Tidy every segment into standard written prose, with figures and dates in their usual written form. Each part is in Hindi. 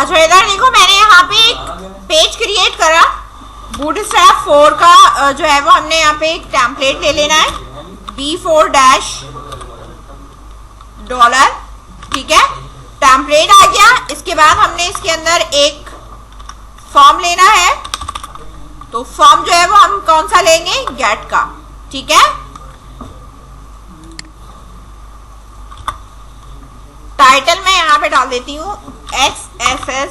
अच्छा इधर देखो, मैंने यहाँ पे एक पेज क्रिएट करा बूटस्ट्रैप 4 का जो है वो हमने यहाँ पे एक टेम्पलेट ले लेना है B4 डैश $, ठीक है, टेम्पलेट आ गया। इसके बाद हमने इसके अंदर एक फॉर्म लेना है, तो फॉर्म जो है वो हम कौन सा लेंगे, गेट का, ठीक है। टाइटल में यहाँ पे डाल देती हूँ XSS,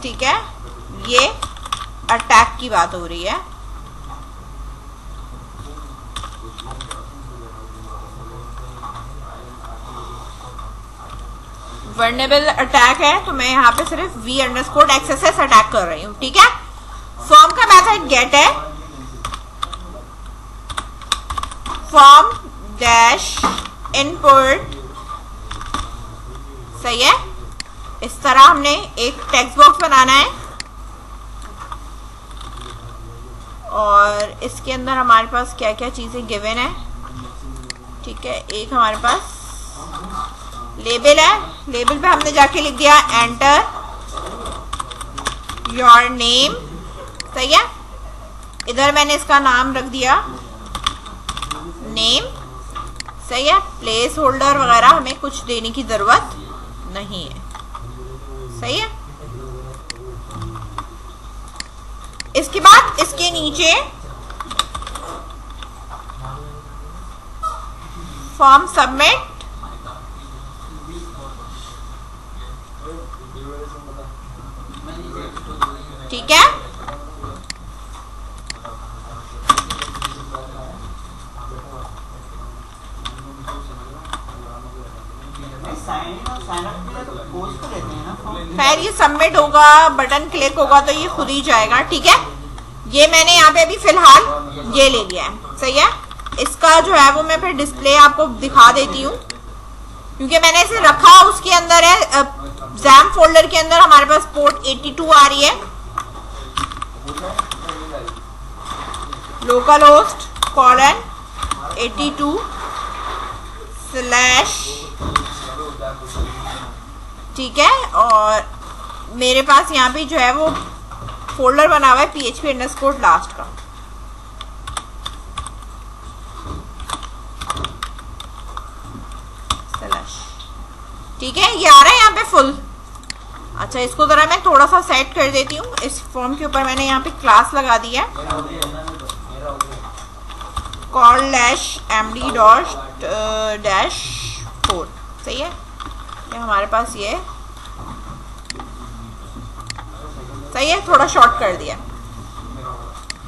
ठीक है, ये अटैक की बात हो रही है। वर्नेबल अटैक है, तो मैं यहाँ पे सिर्फ V_XSS अटैक कर रही हूँ, ठीक है। फॉर्म का मेथड गेट है, फॉर्म डैश इनपुट, सही है। इस तरह हमने एक टेक्स्ट बॉक्स बनाना है और इसके अंदर हमारे पास क्या क्या चीजें गिवन है, ठीक है। एक हमारे पास लेबल है, लेबल पे हमने जाके लिख दिया एंटर योर नेम, सही है। इधर मैंने इसका नाम रख दिया नेम, सही है। प्लेस होल्डर वगैरह हमें कुछ देने की जरूरत नहीं है, सही है। इसके बाद इसके नीचे फॉर्म सबमिट, ठीक है। खैर ये सबमिट होगा, बटन क्लिक होगा तो ये खुद ही जाएगा, ठीक है। ये मैंने यहाँ पे अभी फिलहाल ये ले लिया है, सही है। इसका जो है वो मैं फिर डिस्प्ले आपको दिखा देती हूँ, क्योंकि मैंने इसे रखा उसके अंदर है एग्जाम फोल्डर के अंदर हमारे पास पोर्ट 82 आ रही है, लोकल होस्ट :82/ ठीक है। और मेरे पास यहाँ पे जो है वो फोल्डर बना हुआ है PHP_last का, ठीक है। ये आ रहा है यहाँ पे फुल। अच्छा इसको जरा मैं थोड़ा सा सेट कर देती हूँ। इस फॉर्म के ऊपर मैंने यहाँ पे क्लास लगा दी है call-md.4, सही है। ये हमारे पास ये सही है, थोड़ा शॉर्ट कर दिया।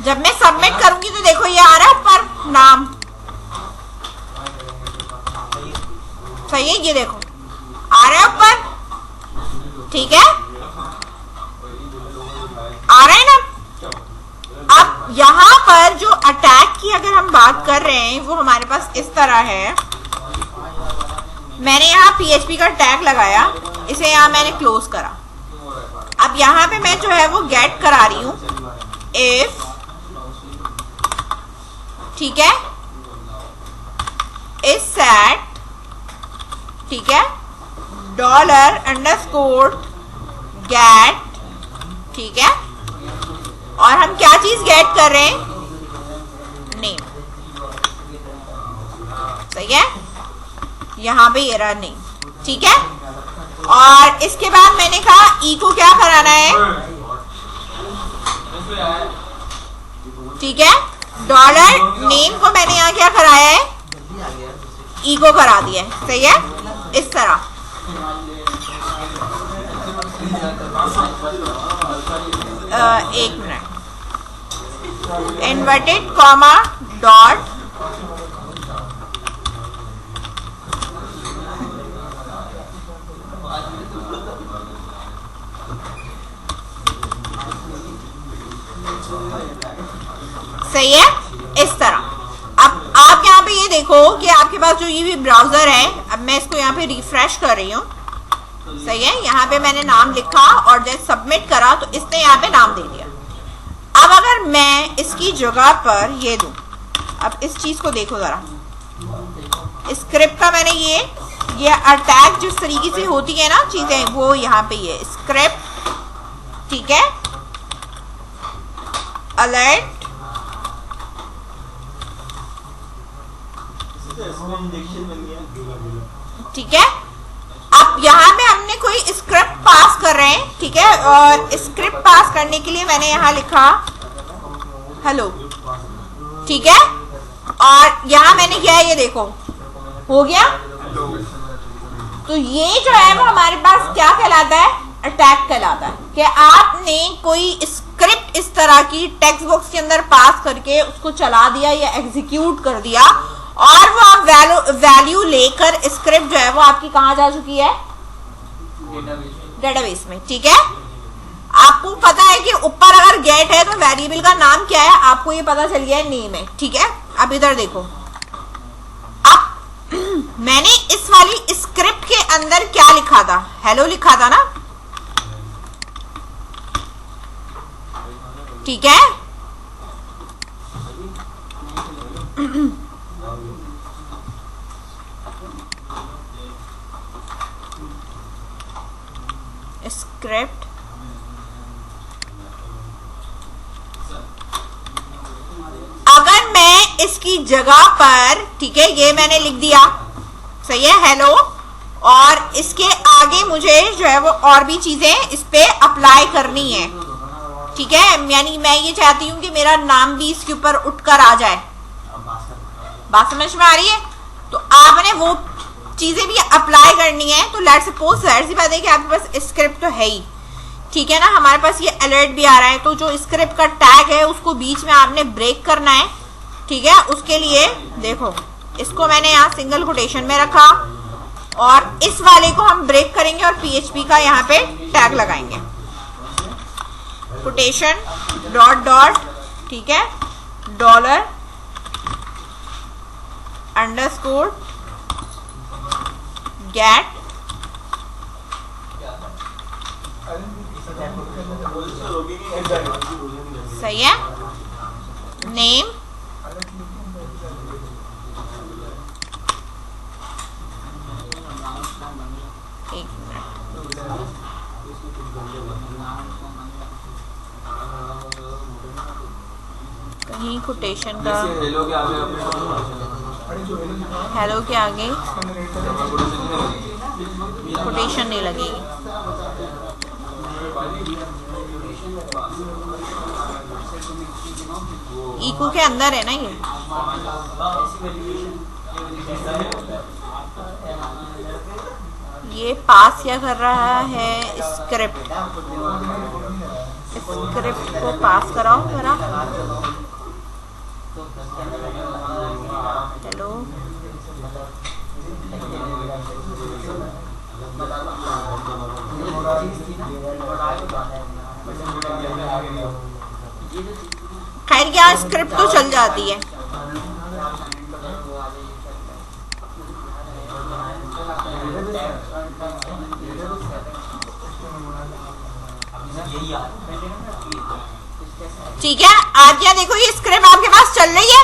जब मैं सबमिट करूंगी तो देखो ये आ रहा है ऊपर नाम, सही है, ये देखो आ रहा है ऊपर, ठीक है, आ रहा है ना। अब यहाँ पर जो अटैक की अगर हम बात कर रहे हैं वो हमारे पास इस तरह है। मैंने यहाँ PHP का टैग लगाया, इसे यहाँ मैंने क्लोज करा। अब यहाँ पे मैं जो है वो गेट करा रही हूँ इफ, ठीक है, इज सेट, ठीक है, $_get, ठीक है। और हम क्या चीज गेट कर रहे हैं, नेम, सही है। यहां पे ये रहा नेम, ठीक है। और इसके बाद मैंने कहा ई को क्या कराना है, ठीक है, $नेम को मैंने यहाँ क्या कराया है, ई को करा दिया है, सही है। इस तरह एक मिनट, इन्वर्टेड कॉमा डॉट, सही है, इस तरह। अब आप यहाँ पे ये देखो कि आपके पास जो ये भी ब्राउजर है, अब मैं इसको यहाँ पे रिफ्रेश कर रही हूँ, सही है। यहाँ पे मैंने नाम लिखा और जब सबमिट करा तो इसने यहाँ पे नाम दे दिया। अब अगर मैं इसकी जगह पर ये दूं, अब इस चीज को देखो जरा, स्क्रिप्ट का मैंने ये अटैक जिस तरीके से होती है ना चीजें, वो यहाँ पे ये स्क्रिप्ट ठीक है, अलर्ट, ठीक है। अब यहाँ पे हमने कोई स्क्रिप्ट पास कर रहे हैं, ठीक है, और स्क्रिप्ट पास करने के लिए मैंने यहाँ लिखा हेलो, ठीक है, और यहाँ मैंने किया है, ये देखो हो गया। तो ये जो है वो हमारे पास क्या कहलाता है, अटैक कहलाता है, कि आपने कोई स्क्रिप्ट इस तरह की टेक्स्ट बॉक्स के अंदर पास करके उसको चला दिया या एग्जीक्यूट कर दिया, और वो आप वैल्यू लेकर स्क्रिप्ट जो है वो आपकी कहाँ जा चुकी है, डेटाबेस में, ठीक है। आपको पता है कि ऊपर अगर गेट है तो वेरिएबल का नाम क्या है, आपको ये पता चल गया है, नेम है, ठीक है। अब इधर देखो, अब मैंने इस वाली स्क्रिप्ट के अंदर क्या लिखा था, हेलो लिखा था ना, ठीक है। स्क्रिप्ट अगर मैं इसकी जगह पर, ठीक है, ये मैंने लिख दिया, सही है, हेलो, और इसके आगे मुझे जो है वो और भी चीजें इस पे अप्लाई करनी है, ठीक है, यानी मैं ये चाहती हूं कि मेरा नाम भी इसके ऊपर उठकर आ जाए, बात समझ में आ रही है। तो आपने वो चीजें भी अप्लाई करनी है। तो लेट्स सपोज जाहिर सी बात है कि आपके पास स्क्रिप्ट तो है ही, ठीक है ना, हमारे पास ये अलर्ट भी आ रहा है, तो जो स्क्रिप्ट का टैग है उसको बीच में आपने ब्रेक करना है, ठीक है। उसके लिए देखो, इसको मैंने यहाँ सिंगल कोटेशन में रखा, और इस वाले को हम ब्रेक करेंगे और PHP का यहाँ पे टैग लगाएंगे, कोटेशन डॉट डॉट, ठीक है, डॉलर अंडरस्कोर गेट, सही है, नेम, एक मिनट, कहीं कोटेशन का हेलो के आगे कोटेशन नहीं लगेगी, इको के अंदर है ना ये पास क्या कर रहा है, स्क्रिप्ट को पास कराओ जरा, हेलो, खैर क्या स्क्रिप्ट तो चल जाती है, ठीक है। आप क्या देखो, ये स्क्रिप्ट आपके पास चल रही है,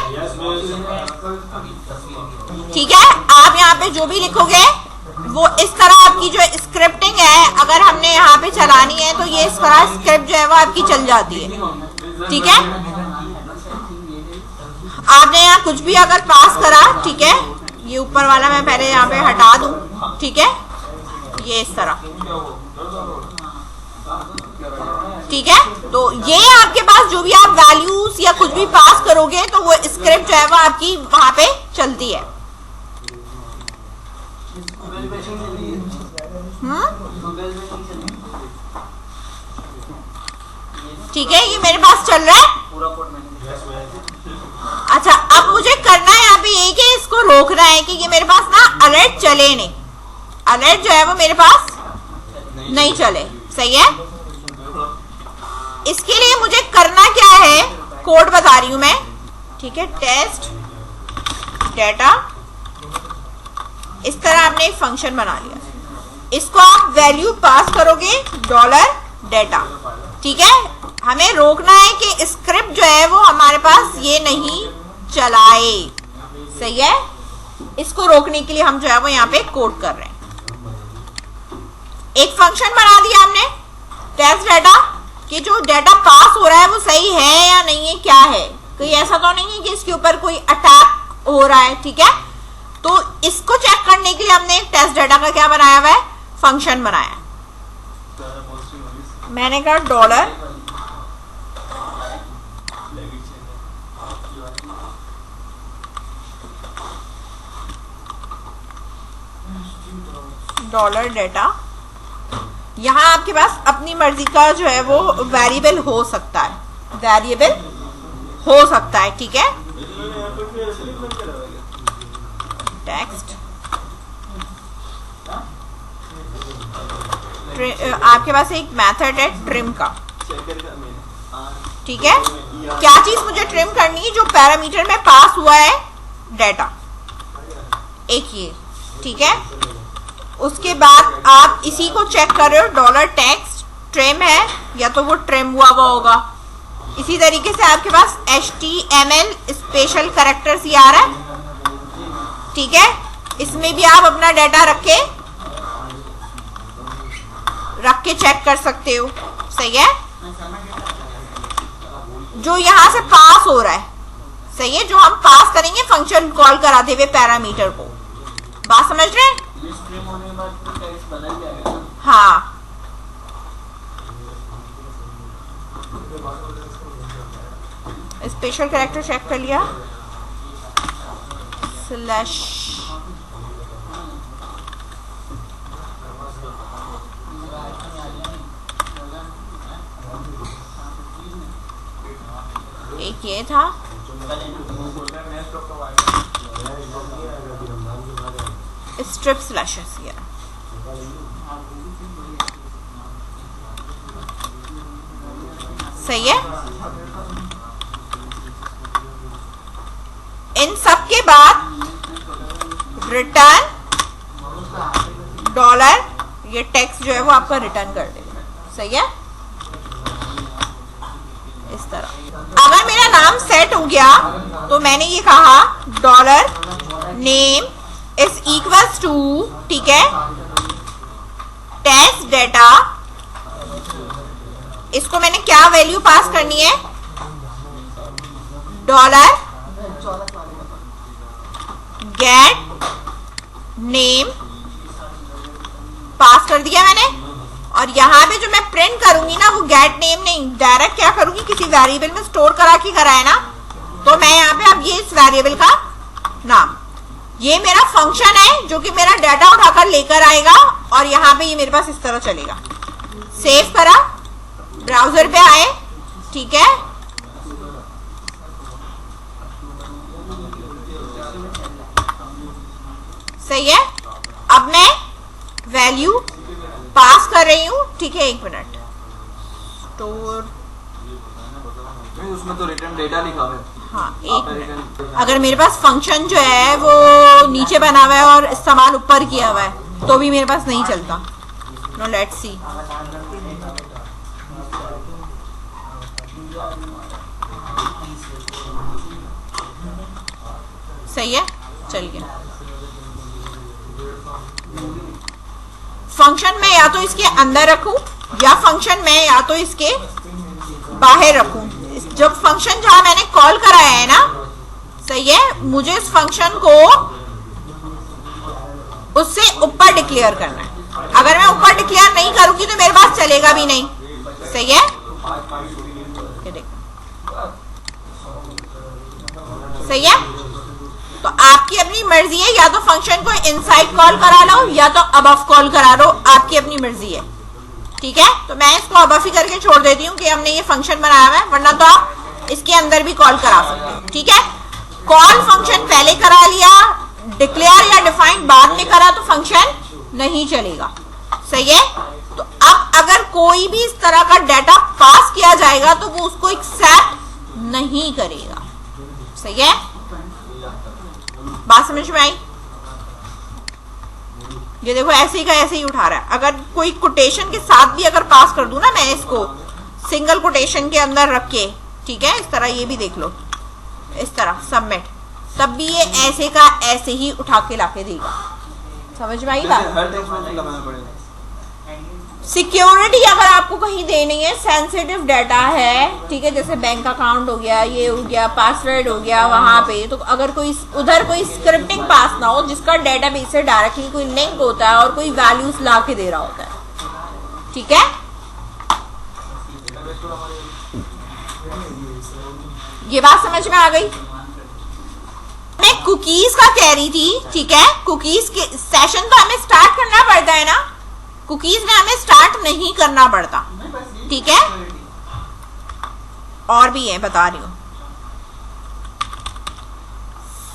ठीक है। आप यहाँ पे जो भी लिखोगे वो इस तरह आपकी जो स्क्रिप्टिंग है, अगर हमने यहाँ पे चलानी है तो ये इस तरह स्क्रिप्ट जो है वो आपकी चल जाती है, ठीक है। आपने यहाँ कुछ भी अगर पास करा, ठीक है, ये ऊपर वाला मैं पहले यहाँ पे हटा दूं, ठीक है, ये इस तरह, ठीक है। तो ये आपके पास जो भी आप वैल्यूज या कुछ भी पास करोगे तो वो स्क्रिप्ट जो है वो आपकी वहां पे चलती है, ठीक है। ये मेरे पास चल रहा है, अच्छा। अब मुझे करना है यहाँ पे ये कि इसको रोकना है कि ये मेरे पास ना अलर्ट चले नहीं, अलर्ट जो है वो मेरे पास नहीं चले, सही है। इसके लिए मुझे करना क्या है, कोड बता रही हूं मैं, ठीक है। टेस्ट डेटा, इस तरह आपने एक फंक्शन बना लिया, इसको आप वैल्यू पास करोगे डॉलर डेटा, ठीक है। हमें रोकना है कि स्क्रिप्ट जो है वो हमारे पास ये नहीं चलाए, सही है। इसको रोकने के लिए हम जो है वो यहाँ पे कोड कर रहे हैं। एक फंक्शन बना दिया हमने टेस्ट डेटा, कि जो डाटा पास हो रहा है वो सही है या नहीं है, क्या है, कोई ऐसा तो नहीं है कि इसके ऊपर कोई अटैक हो रहा है। ठीक है, तो इसको चेक करने के लिए हमने एक टेस्ट डाटा का क्या बनाया हुआ है, फंक्शन बनाया। मैंने कहा डॉलर डेटा, यहां आपके पास अपनी मर्जी का जो है वो वेरिएबल हो सकता है, ठीक है। टेक्स्ट आपके पास एक मेथड है ट्रिम का, ठीक है। क्या चीज मुझे ट्रिम करनी है, जो पैरामीटर में पास हुआ है डाटा, एक ये, ठीक है। उसके बाद आप इसी को चेक कर रहे हो, डॉलर टेक्स्ट ट्रिम है या तो वो ट्रिम हुआ होगा। इसी तरीके से आपके पास HTML स्पेशल कैरेक्टर्स ही आ रहा है, ठीक है। इसमें भी आप अपना डाटा रख के चेक कर सकते हो, सही है। जो यहां से पास हो रहा है, सही है, जो हम पास करेंगे फंक्शन कॉल कराते हुए पैरामीटर को, बात समझ रहे हैं। हाँ, स्पेशल कैरेक्टर चेक कर लिया, स्लैश एक ये था, स्ट्रिप स्लैशेस, ये सही है। इन सब के बाद रिटर्न डॉलर, ये टेक्स्ट जो है वो आपका रिटर्न कर देगा, सही है। इस तरह अगर मेरा नाम सेट हो गया तो मैंने ये कहा dollar name is equals to, ठीक है, टेस्ट डेटा, इसको मैंने क्या वैल्यू पास करनी है, डॉलर गेट नेम पास कर दिया मैंने। और यहां पे जो मैं प्रिंट करूंगी ना, वो गेट नेम नहीं, डायरेक्ट क्या करूंगी, किसी वेरिएबल में स्टोर करा के करा है ना, तो मैं यहाँ पे अब ये इस वेरिएबल का नाम, ये मेरा फंक्शन है जो कि मेरा डाटा उठाकर लेकर आएगा, और यहाँ पे ये मेरे पास इस तरह चलेगा। सेव करा, ब्राउजर पे आए, ठीक है, सही है। अब मैं वैल्यू पास कर रही हूं, ठीक है, 1 मिनट, स्टोर, उसमें तो रिटर्न डेटा लिखा है। हाँ, 1 मिनट। अगर मेरे पास फंक्शन जो है वो नीचे बना हुआ है और इस्तेमाल ऊपर किया हुआ है तो भी मेरे पास नहीं चलता। नो, लेट्स सी, सही है, चल गया। फंक्शन में या तो इसके अंदर रखूं या फंक्शन में या तो इसके बाहर रखूं। जब फंक्शन जहां मैंने कॉल कराया है ना, सही है, मुझे इस फंक्शन को उससे ऊपर डिक्लेयर करना है। अगर मैं ऊपर डिक्लेयर नहीं करूंगी तो मेरे पास चलेगा भी नहीं, सही है, ये देखो, सही है। तो आपकी अपनी मर्जी है, या तो फंक्शन को इनसाइड कॉल करा लो या तो अबव कॉल करा लो, आपकी अपनी मर्जी है, ठीक है। तो मैं इसको अबव ही करके छोड़ देती हूँ कि हमने ये फंक्शन बनाया हुआ है, वरना तो आप इसके अंदर भी कॉल करा सकते हो, ठीक है। कॉल फंक्शन पहले करा लिया, डिक्लेयर या डिफाइन बाद में करा तो फंक्शन नहीं चलेगा, सही है। तो अब अगर कोई भी इस तरह का डाटा पास किया जाएगा तो वो उसको एक्सेप्ट नहीं करेगा, सही है। बात समझ में आई? ये देखो ऐसे ही का ऐसे ही उठा रहा है। अगर कोई कोटेशन के साथ भी अगर पास कर दूं ना मैं इसको, सिंगल कोटेशन के अंदर रख के, ठीक है, इस तरह, ये भी देख लो, इस तरह सबमिट, तब भी ये ऐसे का ऐसे ही उठा के लाके देगा। समझ में आई बात? सिक्योरिटी अगर आपको कहीं देनी है, सेंसिटिव डाटा है, ठीक है, जैसे बैंक अकाउंट हो गया, ये हो गया, पासवर्ड हो गया, वहां पे तो अगर कोई उधर कोई स्क्रिप्टिंग पास ना हो जिसका डेटाबेस से डायरेक्टली कोई लिंक होता है और कोई वैल्यूज ला के दे रहा होता है, ठीक है। ये बात समझ में आ गई। मैं कुकीज का कह रही थी, ठीक है, कुकीज के सेशन तो हमें स्टार्ट करना पड़ता है ना, कुकीज में हमें स्टार्ट नहीं करना पड़ता, ठीक है। और भी है, बता रही हूं,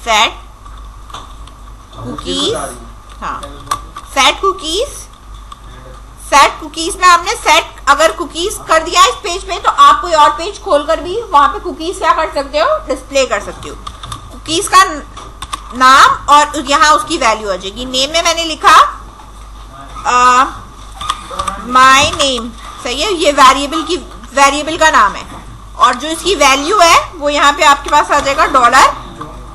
सेट कुकीज, हाँ सेट कुकीज, सेट कुकीज में हमने सेट अगर कुकीज कर दिया इस पेज पे तो आप कोई और पेज खोलकर भी वहां पे कुकीज क्या कर सकते हो, डिस्प्ले कर सकते हो। कुकीज का नाम और यहाँ उसकी वैल्यू आ जाएगी। नेम में मैंने लिखा माय नेम, सही है, ये वेरिएबल का नाम है, और जो इसकी वैल्यू है वो यहाँ पे आपके पास आ जाएगा डॉलर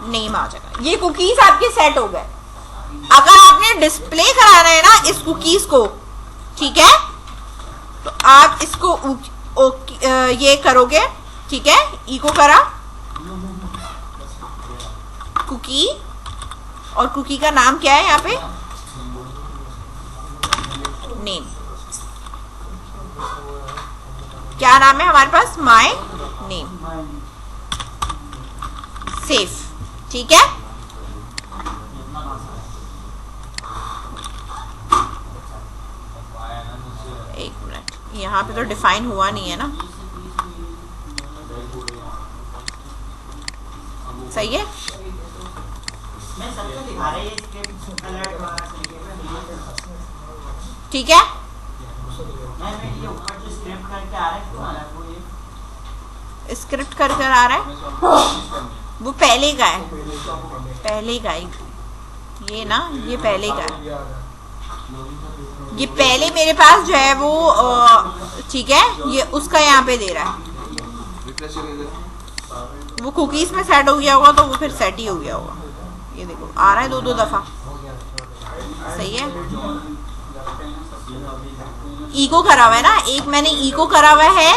नेम आ जाएगा। ये कुकीज आपके सेट हो गए। अगर आपने डिस्प्ले कराना है ना इस कुकीज को, ठीक है, तो आप इसको ये करोगे, ठीक है, इको करा कुकी, और कुकी का नाम क्या है यहाँ पे, नेम, क्या नाम है हमारे पास, माय नेम, सेफ, ठीक है। एक मिनट, यहाँ पे तो डिफाइन हुआ नहीं है ना, सही है। ठीक है, स्क्रिप्ट कर आ रहा है, वो पहले का है, पहले का है ये ना, ये पहले का है, ये पहले मेरे पास जो है वो ठीक है, ये उसका यहाँ पे दे रहा है, वो कुकीज में सेट हो गया होगा तो वो फिर सेट ही हो गया होगा। ये देखो आ रहा है दो दफा, सही है। इको करा हुआ है ना, एक मैंने इको करा हुआ है,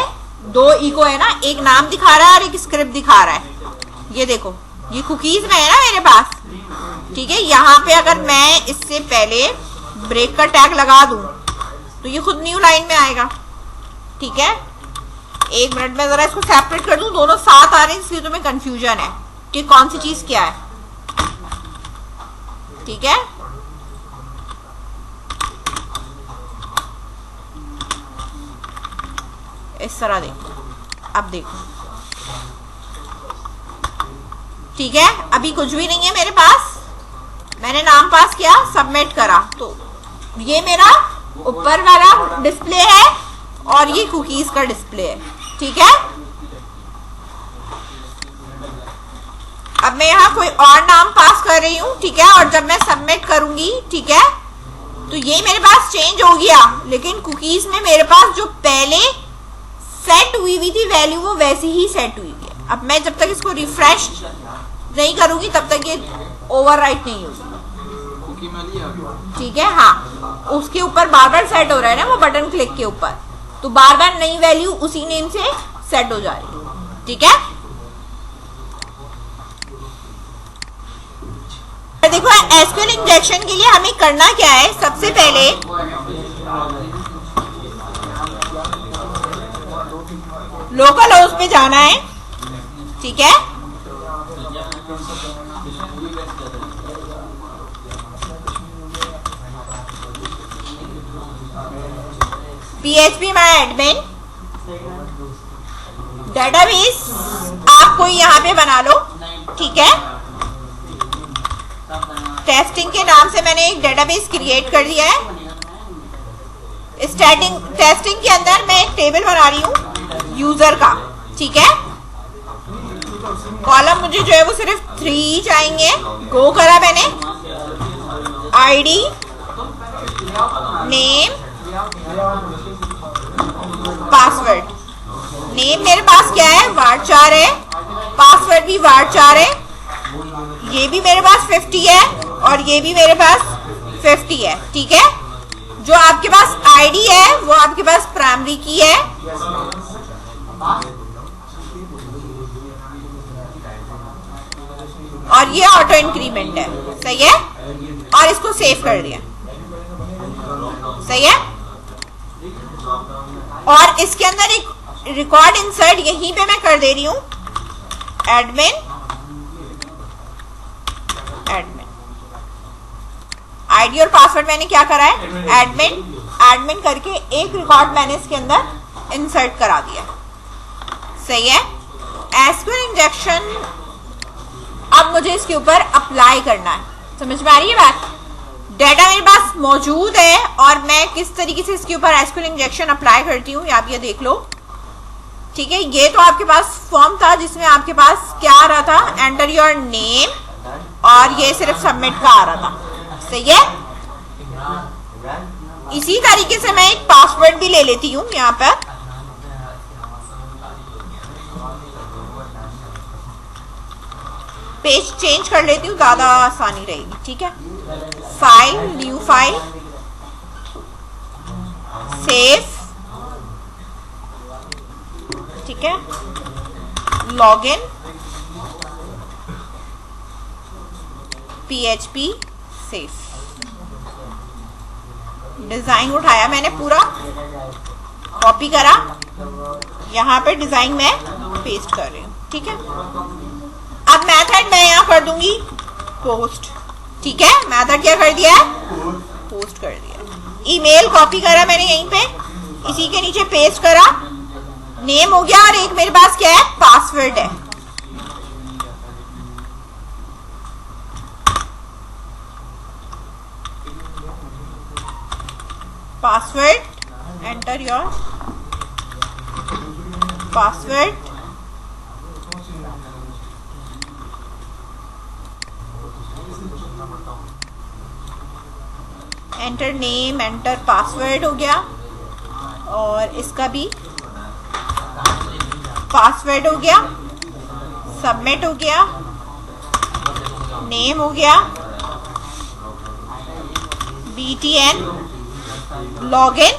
दो इको है ना, एक नाम दिखा रहा है और एक स्क्रिप्ट दिखा रहा है। ये देखो ये कुकीज में है ना मेरे पास, ठीक है। यहाँ पे अगर मैं इससे पहले ब्रेक का टैग लगा दूं तो ये खुद न्यू लाइन में आएगा, ठीक है। एक मिनट में जरा इसको सेपरेट कर दूं, दोनों साथ आ रहे हैं इसलिए तुम्हें कंफ्यूजन है कि कौन सी चीज क्या है, ठीक है। इस तरह देखो, अब देखो, ठीक है। अभी कुछ भी नहीं है मेरे पास, मैंने नाम पास किया, सबमिट करा, तो ये मेरा ऊपर वाला डिस्प्ले है और ये कुकीज का डिस्प्ले है, ठीक है। अब मैं यहाँ कोई और नाम पास कर रही हूँ, ठीक है, और जब मैं सबमिट करूंगी, ठीक है, तो ये मेरे पास चेंज हो गया, लेकिन कुकीज में मेरे पास जो पहले सेट हुई थी वैल्यू वो वैसी ही सेट हुई है। अब मैं जब तक इसको रिफ्रेश नहीं करूंगी तब तक ये ओवरराइट नहीं होगी, ठीक है। हाँ, उसके ऊपर बार बार सेट हो रहा है ना वो बटन क्लिक के ऊपर, तो बार बार नई वैल्यू उसी नेम से सेट हो जा रही है, ठीक है। देखो एसक्यूएल इंजेक्शन के लिए हमें करना क्या है, सबसे पहले लोकल होस्ट पे जाना है, ठीक है। PHP माय एडमिन डेटाबेस आप कोई यहाँ पे बना लो, ठीक है। टेस्टिंग के नाम से मैंने एक डेटाबेस क्रिएट कर दिया है। टेस्टिंग के अंदर मैं एक टेबल बना रही हूँ यूजर का, ठीक है। कॉलम मुझे जो है वो सिर्फ 3 चाहिए। गो करा मैंने, आईडी, नेम, पासवर्ड। नेम मेरे पास क्या है, varchar है, पासवर्ड भी varchar है, ये भी मेरे पास 50 है और ये भी मेरे पास 50 है, ठीक है। जो आपके पास आईडी है वो आपके पास प्राइमरी की है, और ये ऑटो इंक्रीमेंट है, सही है, और इसको सेव कर दिया, सही है। और इसके अंदर एक रिकॉर्ड इंसर्ट यहीं पे मैं कर दे रही हूं, एडमिन आईडी और पासवर्ड मैंने क्या करा है, एडमिन करके एक रिकॉर्ड मैंने इसके अंदर इंसर्ट करा दिया, सही है। एसक्यूएल इंजेक्शन अब मुझे इसके ऊपर अप्लाई करना है, समझ में आ रही है बात। डेटा मेरे पास मौजूद है और मैं किस तरीके से इसके ऊपर एसक्यूएल इंजेक्शन अप्लाई करती हूँ आप ये देख लो, ठीक है। ये तो आपके पास फॉर्म था जिसमें आपके पास क्या आ रहा था, एंटर योर नेम, और ये सिर्फ सबमिट का आ रहा था, सही है। इसी तरीके से मैं एक पासवर्ड भी ले लेती हूँ यहाँ पर, पेज चेंज कर लेती हूँ, ज्यादा आसानी रहेगी, ठीक है। फाइल, न्यू फाइल, सेव, ठीक है, लॉगिन, PHP सेव। डिजाइन उठाया मैंने, पूरा कॉपी करा, यहाँ पे डिजाइन में पेस्ट कर रही हूँ, ठीक है। अब मेथड मैं यहाँ कर दूंगी पोस्ट, ठीक है। मेथड क्या कर दिया है, पोस्ट कर दिया। ईमेल कॉपी करा मैंने यहीं पे, इसी के नीचे पेस्ट करा, नेम हो गया, और एक मेरे पास क्या है, पासवर्ड है। Password, enter your password, enter name, enter password हो गया, और इसका भी पासवर्ड हो गया, सबमिट हो गया, नेम हो गया, BTN, लॉगिन,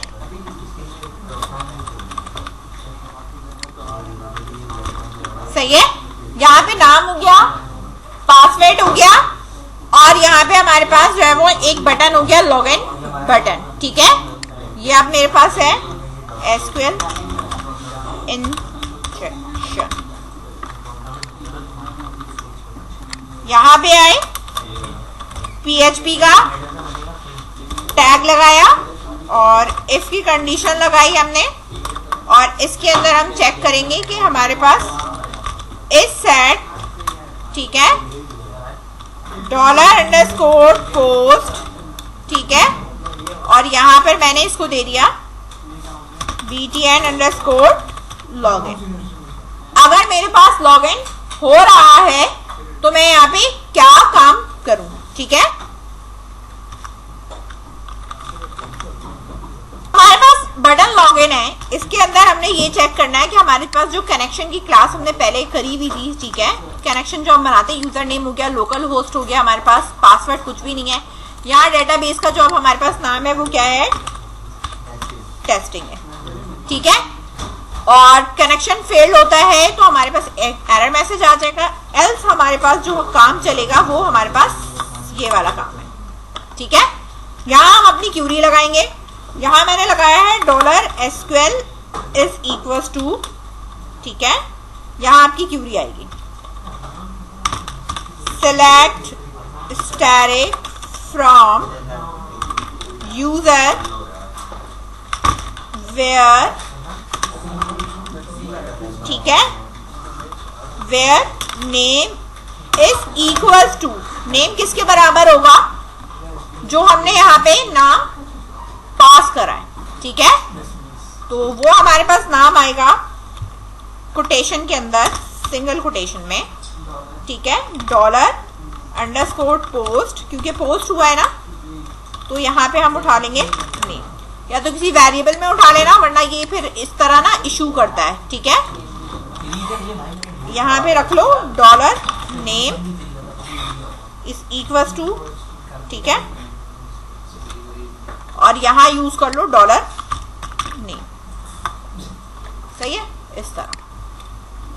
सही है। यहाँ पे नाम हो गया, पासवर्ड हो गया, और यहाँ पे हमारे पास जो है वो एक बटन हो गया, लॉगिन बटन, ठीक है। ये अब मेरे पास है एसक्यूएल इंजेक्शन। यहाँ पे आए, PHP का टैग लगाया और इफ की कंडीशन लगाई हमने, और इसके अंदर हम चेक करेंगे कि हमारे पास इस सेट, ठीक है, $_post, ठीक है, और यहाँ पर मैंने इसको दे दिया BTN_login। अगर मेरे पास लॉगिन हो रहा है तो मैं यहाँ पे क्या काम करूं, ठीक है। हमारे पास बटन लॉगिन है, इसके अंदर हमने ये चेक करना है कि हमारे पास जो कनेक्शन की क्लास हमने पहले करी हुई थी, ठीक है, कनेक्शन जो हम बनाते हैं, यूजर नेम हो गया, लोकल होस्ट हो गया, हमारे पास पासवर्ड कुछ भी नहीं है। यहाँ डेटाबेस का जो अब हमारे पास नाम है वो क्या है, टेस्टिंग है, ठीक है। और कनेक्शन फेल्ड होता है तो हमारे पास एक एरर मैसेज आ जाएगा, एल्स हमारे पास जो काम चलेगा वो हमारे पास ये वाला काम है, ठीक है। यहाँ हम अपनी क्यूरी लगाएंगे, यहाँ मैंने लगाया है $SQL = ठीक है, यहाँ आपकी क्यूरी आएगी, select static from user where, ठीक है, where name is equals to, name किसके बराबर होगा, जो हमने यहाँ पे नाम पास करा है, ठीक है। तो वो हमारे पास नाम आएगा कोटेशन के अंदर, सिंगल कोटेशन में, ठीक है, $_post, क्योंकि पोस्ट हुआ है ना, तो यहाँ पे हम उठा लेंगे नेम, या तो किसी वेरिएबल में उठा लेना, वरना ये फिर इस तरह ना इशू करता है, ठीक है। यहाँ पे रख लो $name = ठीक है, और यहां यूज कर लो डॉलर नेम। सही है, इस तरह।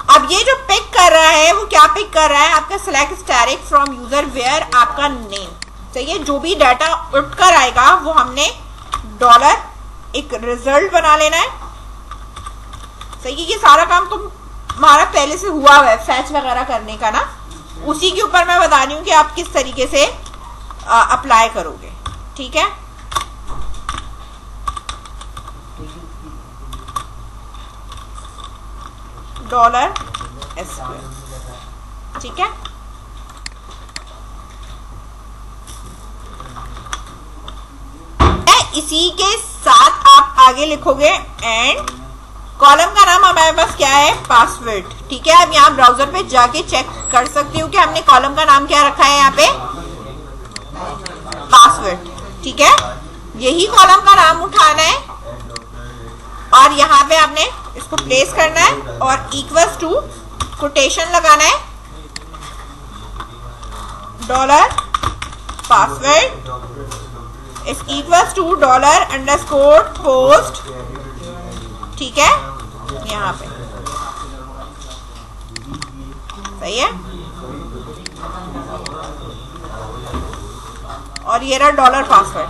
अब ये जो पिक कर रहा है वो क्या पिक कर रहा है, आपका select static from user where आपका नेम। सही है, जो भी डाटा उठकर आएगा वो हमने डॉलर एक रिजल्ट बना लेना है। सही है, ये सारा काम तुम्हारा पहले से हुआ है फैच वगैरह करने का ना, उसी के ऊपर मैं बता रही हूँ कि आप किस तरीके से अप्लाई करोगे। ठीक है, डॉलर SQL। ठीक है, इसी के साथ आप आगे लिखोगे एंड कॉलम का नाम हमारे पास क्या है, पासवर्ड। ठीक है, अब यहाँ ब्राउजर पे जाके चेक कर सकते हो कि हमने कॉलम का नाम क्या रखा है, यहाँ पे पासवर्ड। ठीक है, यही कॉलम का नाम उठाना है और यहाँ पे आपने इसको प्लेस करना है और इक्वल्स टू कोटेशन लगाना है, dollar password is equals to dollar underscore post. ठीक है, यहाँ पे सही है, और ये रहा डॉलर पासवर्ड।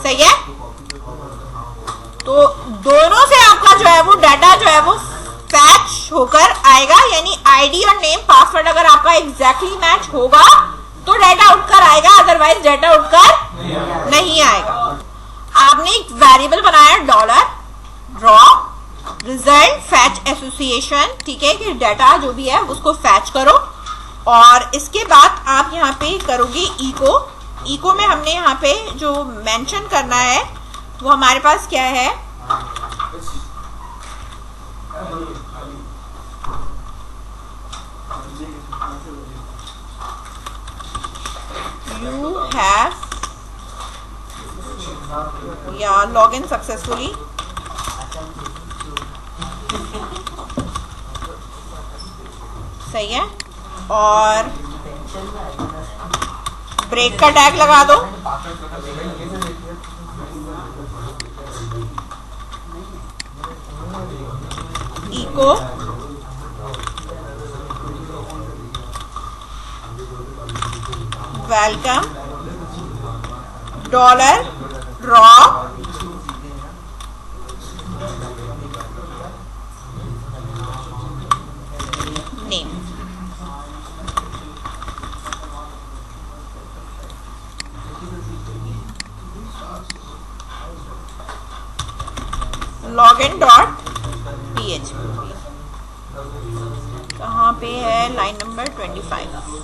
सही है, तो दोनों से आपका जो है वो डाटा जो है वो फैच होकर आएगा, यानी आईडी और नेम पासवर्ड अगर आपका एग्जैक्टली मैच होगा तो डाटा उठकर आएगा, अदरवाइज डाटा उठकर नहीं आएगा। आपने एक वेरिएबल बनाया dollar raw result fetch association. ठीक है, कि डाटा जो भी है उसको फैच करो और इसके बाद आप यहाँ पे करोगे इको। इको में हमने यहाँ पे जो मेंशन करना है वो हमारे पास क्या है, you have log in successfully। सही है, और ब्रेक का टैग लगा दो। Echo welcome dollar raw name. Login dot PHP कहाँ पे है, लाइन नंबर 25।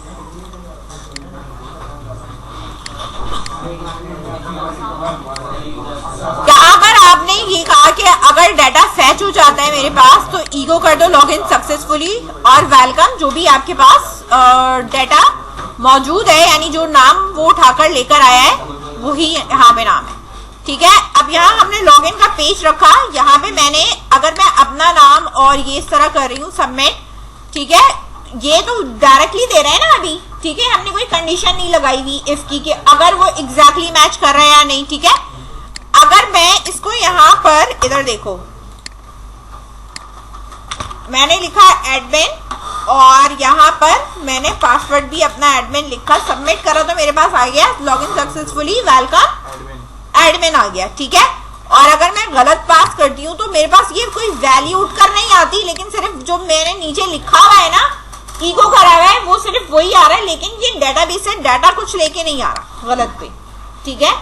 अगर आपने ये कहा कि अगर डाटा फैच हो जाता है मेरे पास तो ईगो कर दो लॉगिन सक्सेसफुली और वेलकम, जो भी आपके पास डाटा मौजूद है, यानी जो नाम वो उठाकर लेकर आया है वही यहाँ पे नाम है। ठीक है, अब यहाँ हमने लॉगिन का पेज रखा, यहाँ पे मैंने अगर मैं अपना नाम और ये इस तरह कर रही हूँ सबमिट। ठीक है, ये तो डायरेक्टली दे रहे हैं ना अभी। ठीक है, हमने कोई कंडीशन नहीं लगाई हुई इफ की कि अगर वो एग्जैक्टली मैच कर रहे हैं या नहीं। ठीक है, अगर मैं इसको यहाँ पर इधर देखो, मैंने लिखा एडमिन और यहाँ पर मैंने पासवर्ड भी अपना एडमिन लिखा, सबमिट करा तो मेरे पास आ गया लॉगिन सक्सेसफुली वेलकम एडमिन आ गया। ठीक है, और अगर मैं गलत पास करती हूँ तो मेरे पास ये कोई वैल्यू उठकर नहीं आती, लेकिन सिर्फ जो मैंने नीचे लिखा हुआ है ना, ईगो करा हुआ है, वो सिर्फ वही आ रहा है, लेकिन ये डेटाबेस से डाटा कुछ लेके नहीं आ रहा गलत पे। ठीक है,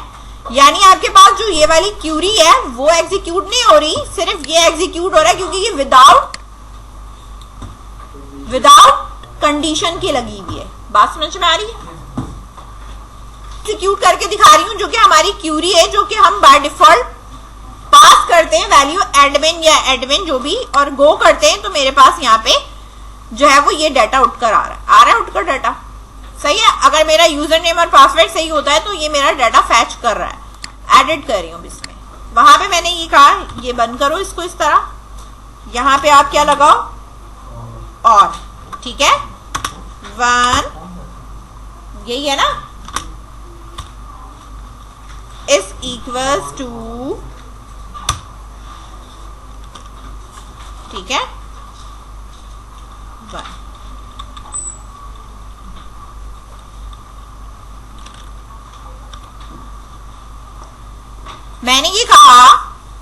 यानी आपके पास जो ये वाली क्यूरी है वो एग्जीक्यूट नहीं हो रही, सिर्फ ये एग्जीक्यूट हो रहा है क्योंकि ये विदाउट कंडीशन की लगी हुई है। बात समझ में आ रही है? एग्जीक्यूट करके दिखा रही हूं, जो कि हमारी क्यूरी है, जो कि हम बाय डिफॉल्ट पास करते हैं वैल्यू एडमिन या एडमिन जो भी, और गो करते हैं तो मेरे पास यहाँ पे जो है वो ये डाटा उठकर आ रहा है उठकर डाटा। सही है, अगर मेरा यूजर नेम और पासवर्ड सही होता है तो ये मेरा डाटा फैच कर रहा है। एडिट कर रही हूँ इसमें, वहां पे मैंने ये कहा ये बंद करो इसको इस तरह, यहाँ पे आप क्या लगाओ और। ठीक है, 1 यही है ना, इज इक्वल्स टू, ठीक है, 1। मैंने ये कहा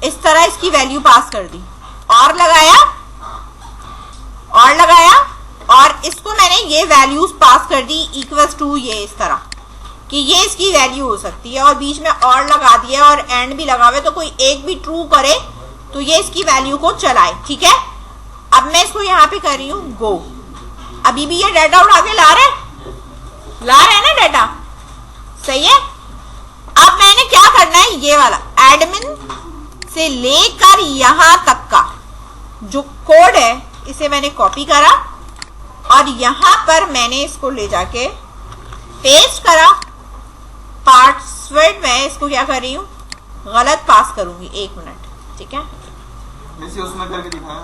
इस तरह इसकी वैल्यू पास कर दी और लगाया और इसको मैंने ये वैल्यूज पास कर दी इक्वल्स टू ये इस तरह कि ये इसकी वैल्यू हो सकती है, और बीच में और लगा दिया और एंड भी लगा हुआ, तो कोई एक भी ट्रू करे तो ये इसकी वैल्यू को चलाए, ठीक है। अब मैं इसको यहाँ पे कर रही हूँ गो। अभी भी ये डाटा उठा के ला रहे हैं ना डाटा, सही है। अब मैंने क्या करना है, ये वाला एडमिन से लेकर यहां तक का जो कोड है इसे मैंने कॉपी करा और यहां पर मैंने इसको ले जाके पेस्ट करा। पासवर्ड मैं इसको क्या कर रही हूं, गलत पास करूंगी, 1 मिनट, ठीक है। उसमें करके दिखाया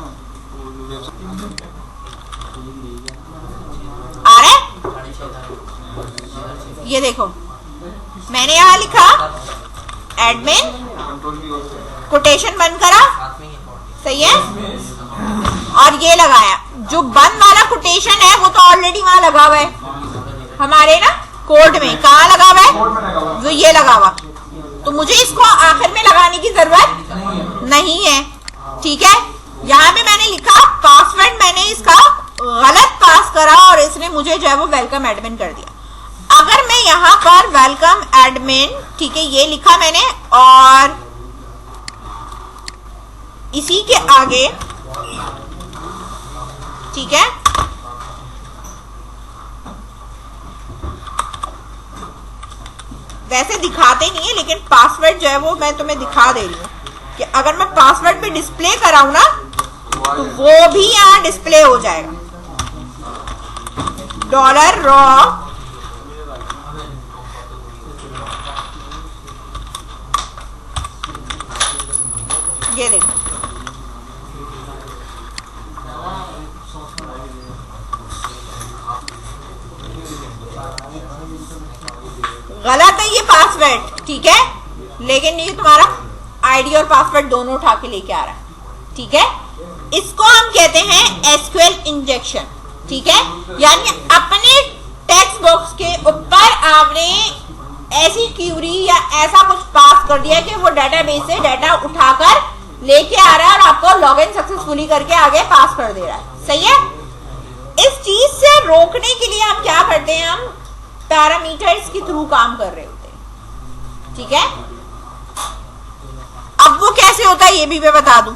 आ रहा है, ये देखो मैंने यहां लिखा एडमिन, कोटेशन बंद करा, सही है, और ये लगाया। जो बंद वाला कोटेशन है वो तो ऑलरेडी वहां लगा हुआ है हमारे ना कोड में। कहाँ लगा हुआ है, जो ये लगा हुआ, तो मुझे इसको आखिर में लगाने की जरूरत नहीं है, ठीक है। यहाँ पे मैंने लिखा पासवर्ड, मैंने इसका गलत पास करा और इसने मुझे जो है वो वेलकम एडमिन कर दिया। अगर मैं यहाँ पर वेलकम एडमिन, ठीक है, ये लिखा मैंने और इसी के आगे, ठीक है, वैसे दिखाते नहीं है लेकिन पासवर्ड जो है वो मैं तुम्हें दिखा दे रही हूँ कि अगर मैं पासवर्ड पे डिस्प्ले कराऊं ना तो वो भी यहाँ डिस्प्ले हो जाएगा। $raw ये देखो, गलत है ये पासवर्ड, ठीक है, लेकिन ये तुम्हारा आईडी और पासवर्ड दोनों उठा के लेके आ रहा है, ठीक है। इसको हम कहते हैं एसक्यूएल इंजेक्शन, ठीक है, यानी अपने टेक्स्ट बॉक्स के ऊपर आपने ऐसी क्यूरी या ऐसा कुछ पास कर दिया कि वो डेटाबेस से डाटा उठाकर लेके आ रहा है और आपको लॉगिन सक्सेसफुली करके आगे पास कर दे रहा है, सही है। इस चीज से रोकने के लिए हम क्या करते हैं, हम पैरामीटर्स के थ्रू काम कर रहे होते हैं, ठीक है। अब वो कैसे होता है ये भी मैं बता दूं।